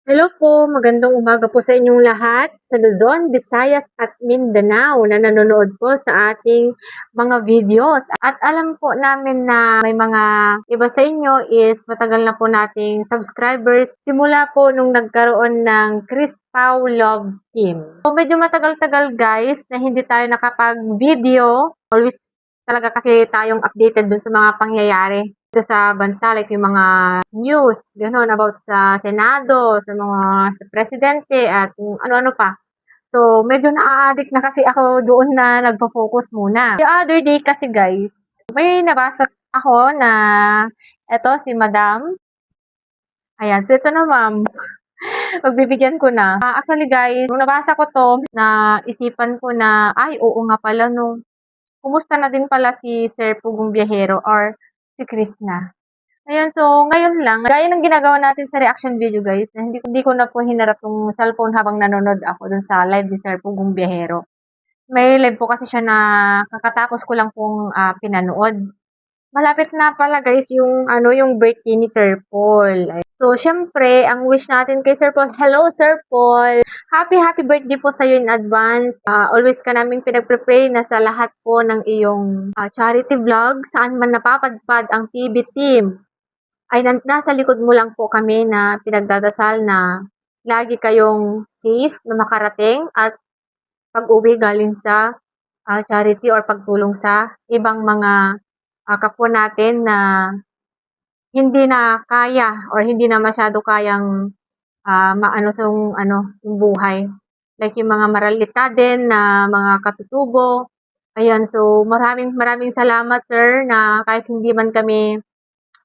Hello po, magandang umaga po sa inyong lahat sa Luzon, Visayas at Mindanao na nanonood po sa ating mga videos. At alam po namin na may mga iba sa inyo is matagal na po nating subscribers simula po nung nagkaroon ng Chris Pau Love Team. So medyo matagal-tagal guys na hindi tayo nakapag-video. Always talaga kasi tayong updated dun sa mga pangyayari sa bansa, like yung mga news, gano'n, about sa Senado, sa mga sa presidente, at kung ano-ano pa. So, medyo na-a-addict na kasi ako doon na nagpo-focus muna. The other day kasi guys, may nabasa ako na eto si Madam. Ayan, so ito na ma'am, pagbibigyan ko na. Actually guys, nung nabasa ko to, na isipan ko na, ay oo nga pala no, kumusta na din pala si Sir Pugong Biyahero or si Krishna. Ayan, so ngayon lang, gaya ng ginagawa natin sa reaction video guys, na hindi ko na po hinarap yung cellphone habang nanonood ako dun sa live ni Sir Pugong Biyahero. May live po kasi siya na kakatapos ko lang pong pinanood. Malapit na pala guys yung yung birthday ni Sir Paul. So syempre, ang wish natin kay Sir Paul, hello Sir Paul. Happy birthday po sa iyo in advance. Always ka naming pinagpe-pray na sa lahat po ng iyong charity vlog, saan man napapadpad ang TV team ay nasa likod mo lang po kami na pinagdadasal na lagi kayong safe na makarating at pag-uwi galing sa charity or pagtulong sa ibang mga kapwa natin na hindi na kaya or hindi na masyado kayang maano sa yung buhay. Like yung mga maralita din na mga katutubo. Ayan, so maraming salamat sir na kahit hindi man kami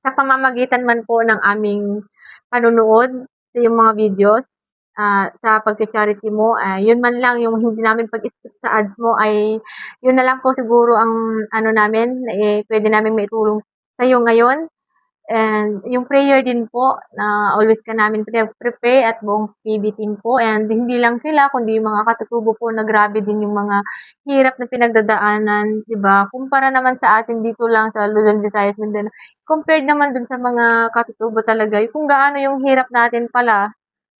sa pamamagitan man po ng aming panunood sa yung mga videos, sa pagcha-charity mo, yun man lang yung hindi namin pag-skip sa ads mo ay yun na lang po siguro ang namin na puwede naming maitulong sa'yo ngayon. And yung prayer din po na always ka namin prepare at buong PB team po, and hindi lang sila kundi yung mga katutubo po na grabe din yung mga hirap na pinagdadaanan, 'di ba? Kumpara naman sa atin dito lang sa Luzon, Visayas, Mindanao, compared naman dun sa mga katutubo talaga, yung kung gaano yung hirap natin pala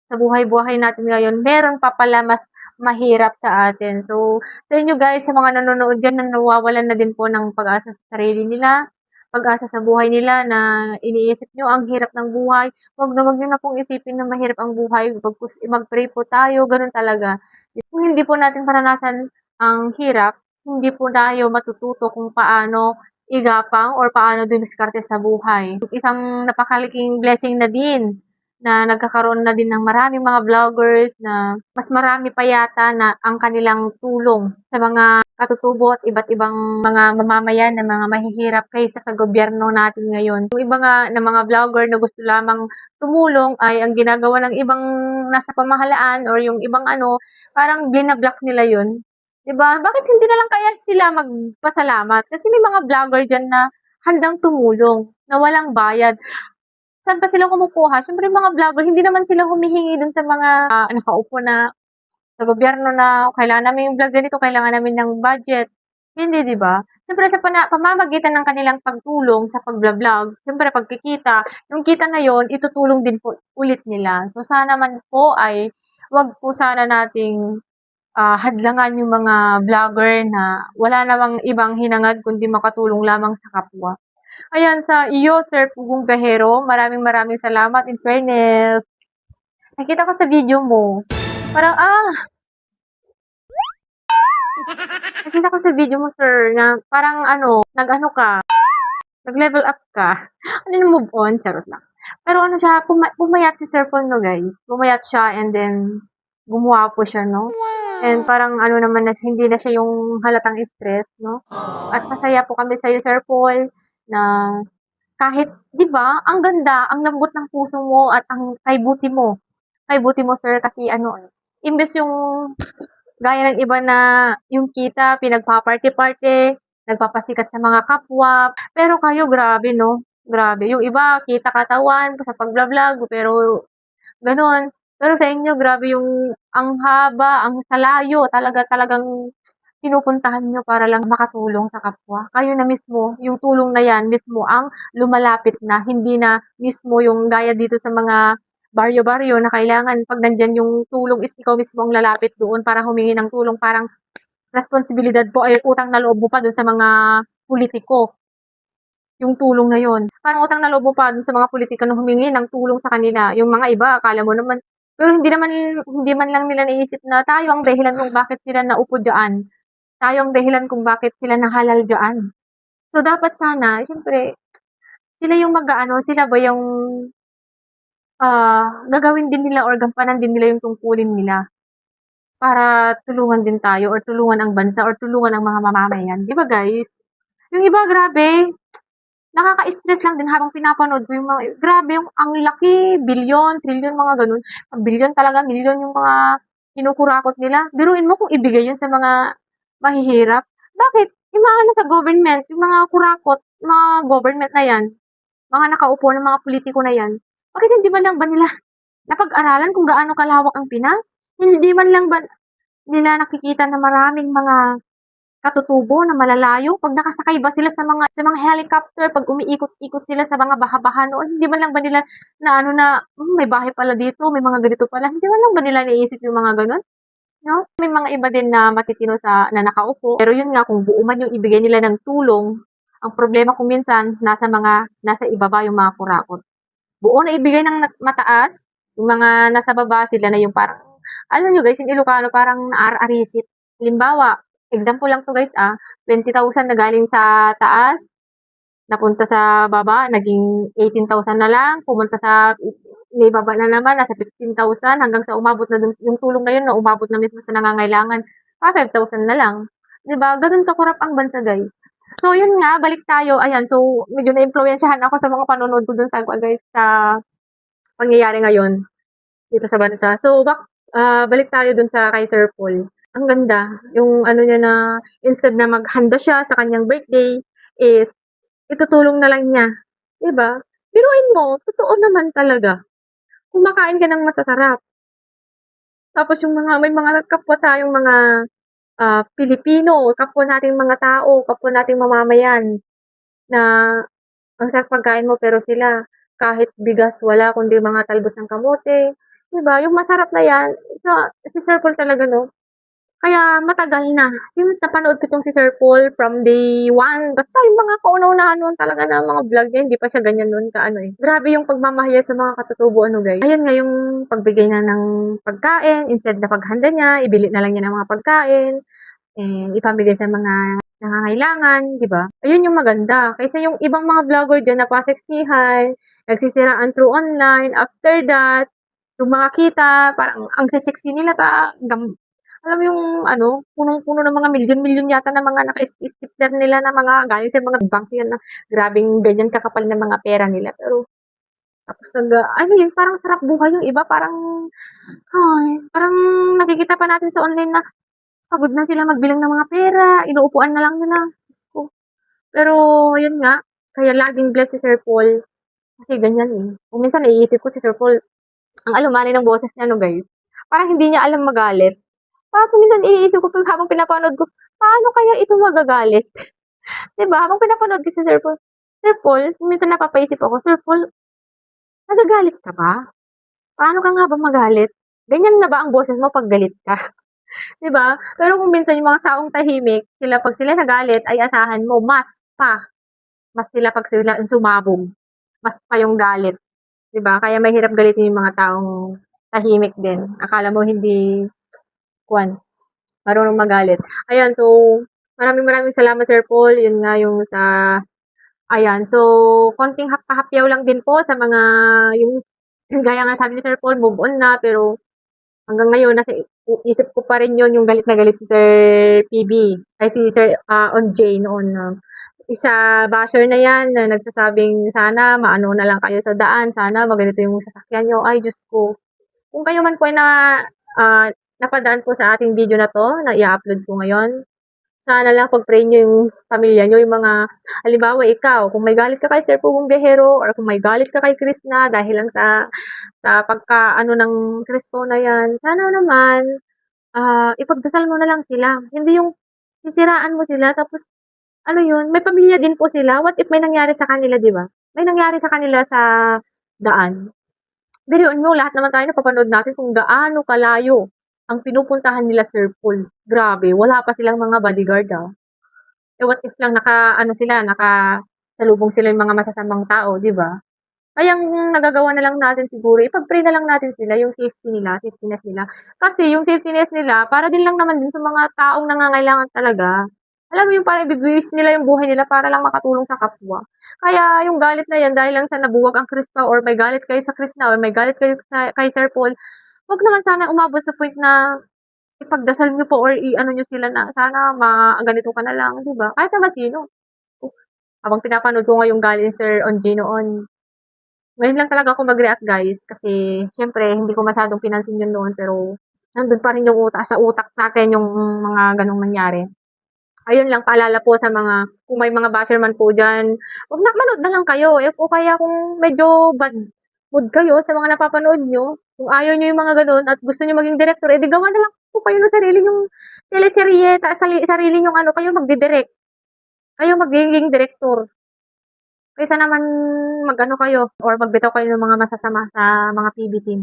sa buhay-buhay natin ngayon, meron pa pala mas mahirap sa atin. So, sa inyo guys, sa mga nanonood diyan na nawawalan na din po ng pag-asa sa sarili nila, pag-asa sa buhay nila na iniisip nyo ang hirap ng buhay, wag niyo na pong isipin na mahirap ang buhay, mag-pray po tayo, ganun talaga. Kung hindi po natin maranasan ang hirap, hindi po tayo matututo kung paano igapang or paano dumiskarte sa buhay. Isang napakalaking blessing na din na nagkakaroon na din ng maraming mga vloggers na mas marami pa yata na ang kanilang tulong sa mga katutubo at iba't ibang mga mamamayan na mga mahihirap kaysa sa gobyerno natin ngayon. Yung iba nga na mga vlogger na gusto lamang tumulong ay ang ginagawa ng ibang nasa pamahalaan or yung ibang parang binablock nila yun. 'Di ba? Bakit hindi na lang kaya sila magpasalamat? Kasi may mga vlogger diyan na handang tumulong na walang bayad. Saan ba sila kumukuha? Siyempre mga vlogger, hindi naman sila humihingi dun sa mga nakaupo na sa gobyerno na kailangan namin yung vlog ganito, kailangan namin ng budget. Hindi, di ba? Siyempre sa pamamagitan ng kanilang pagtulong sa pagbablog, siyempre pagkikita, yung kita na yon itutulong din po ulit nila. So sana man po ay wag po sana nating hadlangan yung mga vlogger na wala namang ibang hinangad kundi makatulong lamang sa kapwa. Ayan, sa iyo, Sir Pugong Gahero, maraming salamat in fairness. Nakita ko sa video mo, parang, nakita ko sa video mo, sir, na parang nag-ano ka, nag-level up ka. Ano yung move on? Charot lang. Pero ano siya, pumayat si Sir Paul, no, guys. Pumayat siya and then gumawa po siya, no? And parang naman na siya, hindi na siya yung halatang stress, no? At masaya po kami sa iyo, Sir Paul, na kahit, 'di ba, ang ganda, ang lambot ng puso mo at ang kay mo. Kay buti mo, sir, kasi imbes yung gaya ng iba na yung kita pinagpa-party-party, nagpapasikat sa mga kapwa. Pero kayo, grabe, no? Grabe. Yung iba, kita katawan sa pagbablog, pero gano'n. Pero sa inyo, grabe yung ang haba, ang salayo, talagang pinupuntahan nyo para lang makatulong sa kapwa. Kayo na mismo, yung tulong na yan mismo ang lumalapit na, hindi na mismo yung gaya dito sa mga baryo-baryo na kailangan 'pag nandiyan yung tulong is ikaw mismo ang lalapit doon para humingi ng tulong. Parang responsibilidad po ay utang na loob mo pa dun sa mga pulitiko, yung tulong na yun. Parang utang na loob mo pa dun sa mga pulitiko na humingi ng tulong sa kanila. Yung mga iba akala mo naman pero hindi man lang nila naisip na tayo ang dahilan kung bakit sila naupo diyaan. Tayo ang dahilan kung bakit sila nahalal diyaan. So, dapat sana siyempre sila yung mag-aano, sila ba yung, gagawin din nila or gampanan din nila yung tungkulin nila para tulungan din tayo or tulungan ang bansa or tulungan ang mga mamamayan, 'di ba guys? Yung iba grabe, nakaka-stress lang din habang pinapanood ko yung mga grabe yung ang laki, bilyon, trilyon, mga gano'n. Bilyon talaga, milyon yung mga kinukurakot nila. Biruin mo kung ibigay yun sa mga mahihirap. Bakit? Yung mga nasa government, yung mga kurakot, mga government na yan, mga nakaupo ng mga politiko na yan, bakit hindi man lang ba nila napag-aralan kung gaano kalawak ang Pinas? Hindi man lang ba nila nakikita na maraming mga katutubo na malalayo? Pag nakasakay ba sila sa mga helicopter, pag umiikot-ikot sila sa mga baha-baha noon, hindi man lang ba nila na ano na, may bahay pala dito, may mga ganito pala, hindi man lang ba nila naiisip yung mga gano'n? No? May mga iba din na matitino na nakaupo. Pero yun nga, kung buo man yung ibigay nila ng tulong, ang problema kung minsan, nasa ibaba yung mga kurakot. Buo na ibigay ng mataas, yung mga nasa baba sila na yung parang, alam nyo guys, yung Ilocano parang naar-arisit. Halimbawa, example lang to guys 20,000 na galing sa taas, napunta sa baba, naging 18,000 na lang, pumunta sa may baba na naman, nasa 15,000 hanggang sa umabot na dun, yung tulong na yun na umabot na mismo sa nangangailangan, 5,000 na lang. 'Di ba? Ganun kakurap ang bansa, guys. So, yun nga, balik tayo. Ayan, so, medyo na-impluwensyahan ako sa mga panonood ko dun sa, guys, sa pangyayari ngayon dito sa bansa. So, balik tayo dun sa kay Sir Paul. Ang ganda, yung ano niya na, instead na maghanda siya sa kanyang birthday, is itutulong na lang niya. 'Di ba? Biruin mo, totoo naman talaga. Kumakain ka ng masasarap. Tapos yung may mga kapwa tayong mga Pilipino, kapwa nating mga tao, kapwa nating mamamayan na ang sarap pagkain mo pero sila kahit bigas wala kundi mga talbos ng kamote. 'Di ba? Yung masarap na yan, si Sir Paul talaga no, kaya matagal na, since napanood ko 'tong si Sir Paul from day one, basta yung mga kauna-unahan noon talaga na mga vlog niya, hindi pa siya ganyan noon ka-ano eh. Grabe yung pagmamahal sa mga katutubo ano guys. Ayun nga yung pagbigay na ng pagkain, instead na paghanda niya, ibili na lang niya ng mga pagkain, and ipamigay sa mga nangangailangan, di ba? Ayun yung maganda. Kaysa yung ibang mga vlogger dyan na paseksihan, nagsisiraan through online, after that, yung mga kita, parang ang sexy nila alam mo yung ano, punong-puno ng mga milyon-milyon yata na mga naka-sticker nila na mga galing sa mga bank yan na grabeng ganyan kakapal na mga pera nila. Pero tapos ano yun, parang sarap buhay yung iba, parang, ay, parang nakikita pa natin sa online na pagod na sila magbilang ng mga pera, inuupuan na lang nila. Diyos ko. Pero yun nga, kaya laging blessed si Sir Paul. Kasi ganyan eh. Kung minsan naiisip ko si Sir Paul, ang alumani ng boses niya no guys. Parang hindi niya alam magalit. Parang minsan iniisip ko habang pinapanood ko, paano kaya ito magagalit? 'Di ba? Habang pinapanood ko si Sir Paul, minsan napapaisip ako, Sir Paul, nagagalit ka ba? Paano ka nga ba magalit? Ganyan na ba ang boses mo pag galit ka? 'Di ba? Pero kung minsan yung mga taong tahimik, pag sila nagalit ay asahan mo mas sila pag sila sumabog, mas pa yung galit, 'di ba? Kaya mahirap galitin yung mga taong tahimik din. Akala mo hindi kuwan, marunong magalit. Ayan, so maraming maraming salamat Sir Paul. Yun nga yung sa ayan. So konting hapyaw lang din po sa mga yung gaya nga sabi ni Sir Paul, move on na pero hanggang ngayon nasa isip ko pa rin yun yung galit na galit si Sir PB ay si Sir on J noon na isa basher na yan na nagsasabing sana maano na lang kayo sa daan, sana maganito yung sasakyan nyo. Ay, Diyos ko. Kung kayo man po ay napadaan po sa ating video na to, na i-upload ko ngayon, sana lang pag-pray nyo yung pamilya nyo, yung mga, halimbawa ikaw, kung may galit ka kay Sir Pugong Biyahero, or kung may galit ka kay Krishna, dahil lang sa pagka-ano ng Kristo na yan, sana naman, ipagdasal mo na lang sila. Hindi yung sisiraan mo sila, tapos, ano yun, may pamilya din po sila. What if may nangyari sa kanila, di ba? May nangyari sa kanila sa daan. Biruin mo lahat naman tayo napapanood natin kung gaano kalayo ang pinupuntahan nila Sir Paul. Grabe, wala pa silang mga bodyguard, ah. Eh, what if lang naka-ano sila, nakasalubong sila yung mga masasamang tao, 'di ba? Kaya ang nagagawa na lang natin siguro, ipag-pray na lang natin sila, yung safety nila, safetyness nila. Kasi yung safetyness nila, para din lang naman din sa mga taong nangangailangan talaga. Alam mo yung parang ibibuwis nila yung buhay nila para lang makatulong sa kapwa. Kaya yung galit na yan, dahil lang sa nabuwag ang Krista or may galit kayo sa Krista or may galit kayo kay Sir Paul, wag naman sana umabot sa point na ipagdasal niyo po or i-ano niyo sila na sana ganito ka na lang, di ba? Kahit naman sino. Habang pinapanood ko nga yung galing Sir Ongino ngayon lang talaga ako mag-react guys kasi siyempre hindi ko masyadong pinansin yun noon pero nandun pa rin yung sa utak natin yung mga ganong nangyari. Ayun lang, paalala po sa mga, kung may mga basher man po dyan, huwag na, manood na lang kayo. Eh, o kaya kung medyo bad mood kayo sa mga napapanood nyo, kung ayaw nyo yung mga ganun at gusto nyo maging director, eh, di gawa na lang po kayo ng sarili yung teleserye, sarili yung ano, kayo magdidirect. Kayo magiging director. Kaysa naman mag-ano kayo or magbitaw kayo ng mga masasama sa mga PB team.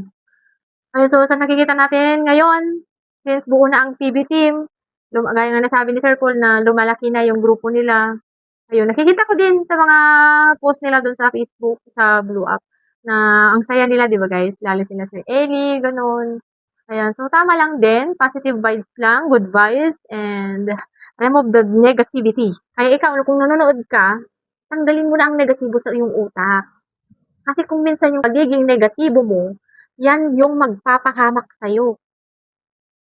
Ayun, so sa nakikita natin ngayon, since buo na ang PB team, gaya nga nasabi ni Sir Paul na lumalaki na yung grupo nila. Ayun, nakikita ko din sa mga post nila dun sa Facebook, sa Blue App, na ang saya nila, di ba guys? Lalo sila Sir Ellie, ganun. Ayan, so tama lang din, positive vibes lang, good vibes, and remove the negativity. Kaya ikaw, kung nanonood ka, tanggalin mo na ang negatibo sa iyong utak. Kasi kung minsan yung pagiging negatibo mo, yan yung magpapahamak sa'yo.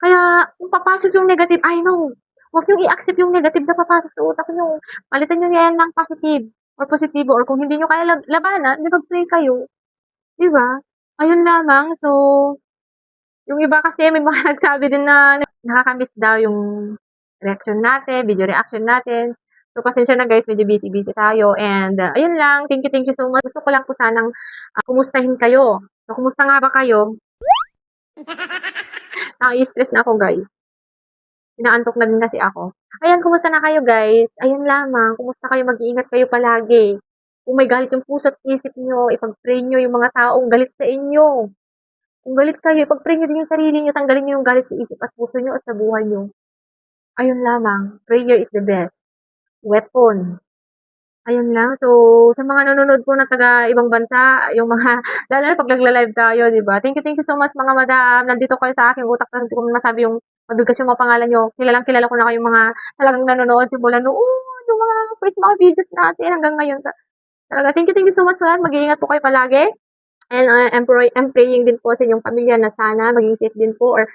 Kaya kung papasok yung negative, I know, huwag yung i-accept yung negative na papasok sa utak nyo. Palitan nyo yan ng positive or positibo or kung hindi nyo kaya labanan, di mag-pray kayo. Di ba? Ayun lamang. So, yung iba kasi may mga nagsabi din na nakakamiss daw yung reaction natin, video reaction natin. So, pasensya na guys, medyo busy-busy tayo. And, ayun lang. Thank you so much. Gusto ko lang po sanang kumustahin kayo. So, kumusta nga ba kayo? Nai-stress na ako guys. Inaantok na din kasi ako. Ayan, kumusta na kayo guys? Ayun lamang. Kumusta kayo? Mag-iingat kayo palagi. Kung may galit yung puso at isip nyo, ipag-pray nyo yung mga taong galit sa inyo. Kung galit kayo, ipag-pray nyo din yung sarili nyo. Tanggalin nyo yung galit sa isip at puso nyo at sa buhay nyo. Ayun lamang. Prayer is the best weapon. Ayun lang. So, sa mga nanonood po na taga ibang bansa, yung mga, lalo na pag nagla-live tayo, di ba? Thank you so much mga madam. Nandito kayo sa aking utak na hindi ko masabi yung mabigas yung mga pangalan nyo. Kilalang kilala ko na kayong mga talagang nanonood simula noon, yung mga first mga videos natin hanggang ngayon. Talaga, thank you so much lahat. Mag-iingat po kayo palagi. And I'm praying din po sa inyong pamilya na sana maging safe din po or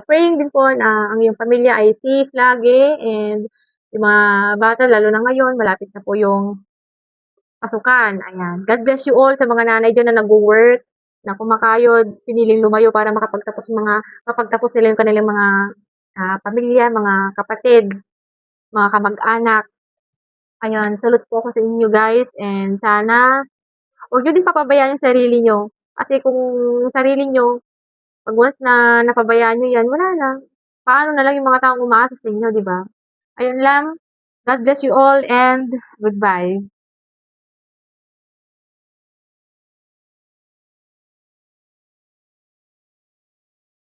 praying din po na ang iyong pamilya ay safe lagi and yung mga bata, lalo na ngayon, malapit na po yung pasukan. Ayan. God bless you all sa mga nanay dyan na nag-work, na kumakayod, piniling lumayo para makapagtapos nila yung kanilang mga pamilya, mga kapatid, mga kamag-anak. Ayan, salute po ako sa inyo guys and sana huwag nyo din papabayaan yung sarili nyo. Kasi kung sarili nyo, pag once na napabayaan nyo yan, wala na. Paano na lang yung mga taong umaasa sa inyo, di ba? Ayun lang. God bless you all and goodbye.